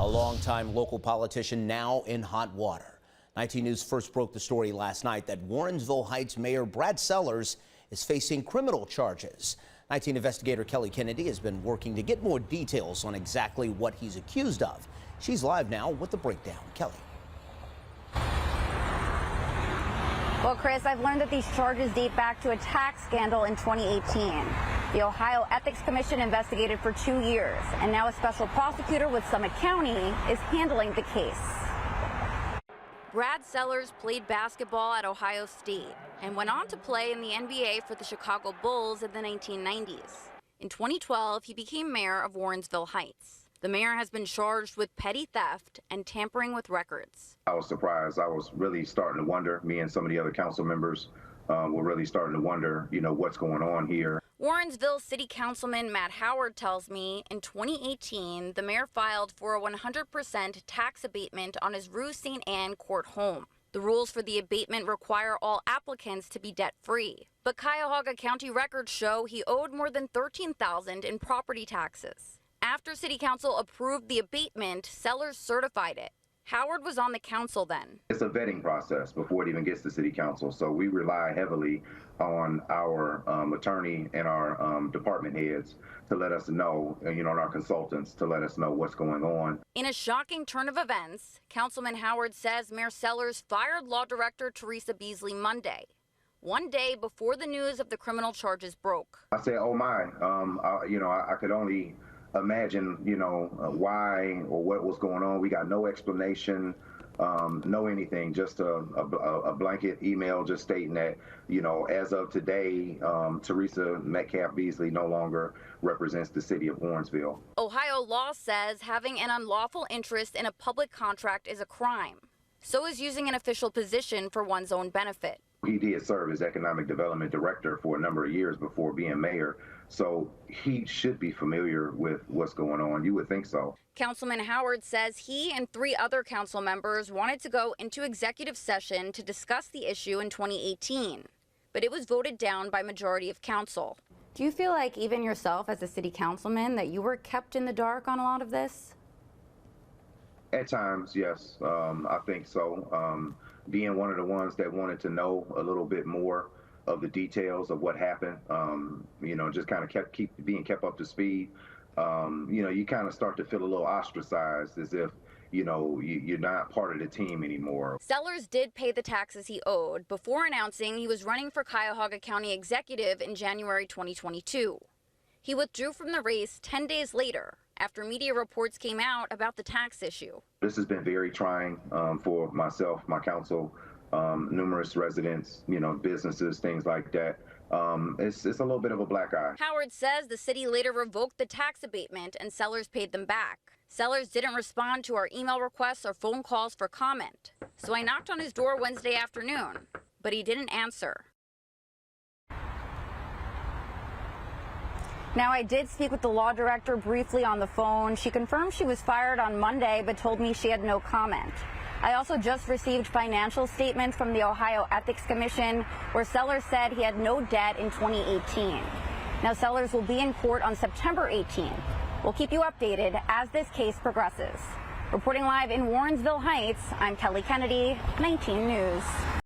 A longtime local politician now in hot water. 19 News first broke the story last night that Warrensville Heights Mayor Brad Sellers is facing criminal charges. 19 investigator Kelly Kennedy has been working to get more details on exactly what he's accused of. She's live now with the breakdown. Kelly. Well, Chris, I've learned that these charges date back to a tax scandal in 2018. The Ohio Ethics Commission investigated for 2 years, and now a special prosecutor with Summit County is handling the case. Brad Sellers played basketball at Ohio State and went on to play in the NBA for the Chicago Bulls in the 1990s. In 2012, he became mayor of Warrensville Heights. The mayor has been charged with petty theft and tampering with records. I was surprised. I was really starting to wonder. Me and some of the other council members were really starting to wonder, what's going on here. Warrensville City Councilman Matt Howard tells me in 2018, the mayor filed for a 100% tax abatement on his Rue St. Anne court home. The rules for the abatement require all applicants to be debt-free. But Cuyahoga County records show he owed more than $13,000 in property taxes. After City Council approved the abatement, Sellers certified it. Howard was on the council then. It's a vetting process before it even gets to City Council, so we rely heavily on our attorney and our department heads to let us know, and our consultants to let us know what's going on. In a shocking turn of events, Councilman Howard says Mayor Sellers fired Law Director Teresa Beasley Monday, one day before the news of the criminal charges broke. I said, oh my, I could only imagine, why or what was going on. We got no explanation, no anything, just a blanket email just stating that, as of today, Teresa Metcalf Beasley no longer represents the city of Warrensville. Ohio law says having an unlawful interest in a public contract is a crime. So is using an official position for one's own benefit. He did serve as economic development director for a number of years before being mayor, so he should be familiar with what's going on. You would think so. Councilman Howard says he and 3 other council members wanted to go into executive session to discuss the issue in 2018, but it was voted down by majority of council. Do you feel like even yourself as a city councilman that you were kept in the dark on a lot of this? At times, yes, I think so. Being one of the ones that wanted to know a little bit more of the details of what happened, just kind of keep being kept up to speed. You kind of start to feel a little ostracized, as if you're not part of the team anymore. Sellers did pay the taxes he owed before announcing he was running for Cuyahoga County Executive in January 2022. He withdrew from the race 10 days later after media reports came out about the tax issue. This has been very trying for myself, my council, numerous residents, businesses, things like that. It's a little bit of a black eye. Howard says the city later revoked the tax abatement and Sellers paid them back. Sellers didn't respond to our email requests or phone calls for comment. So I knocked on his door Wednesday afternoon, but he didn't answer. Now, I did speak with the law director briefly on the phone. She confirmed she was fired on Monday, but told me she had no comment. I also just received financial statements from the Ohio Ethics Commission, where Sellers said he had no debt in 2018. Now, Sellers will be in court on September 18th. We'll keep you updated as this case progresses. Reporting live in Warrensville Heights, I'm Kelly Kennedy, 19 News.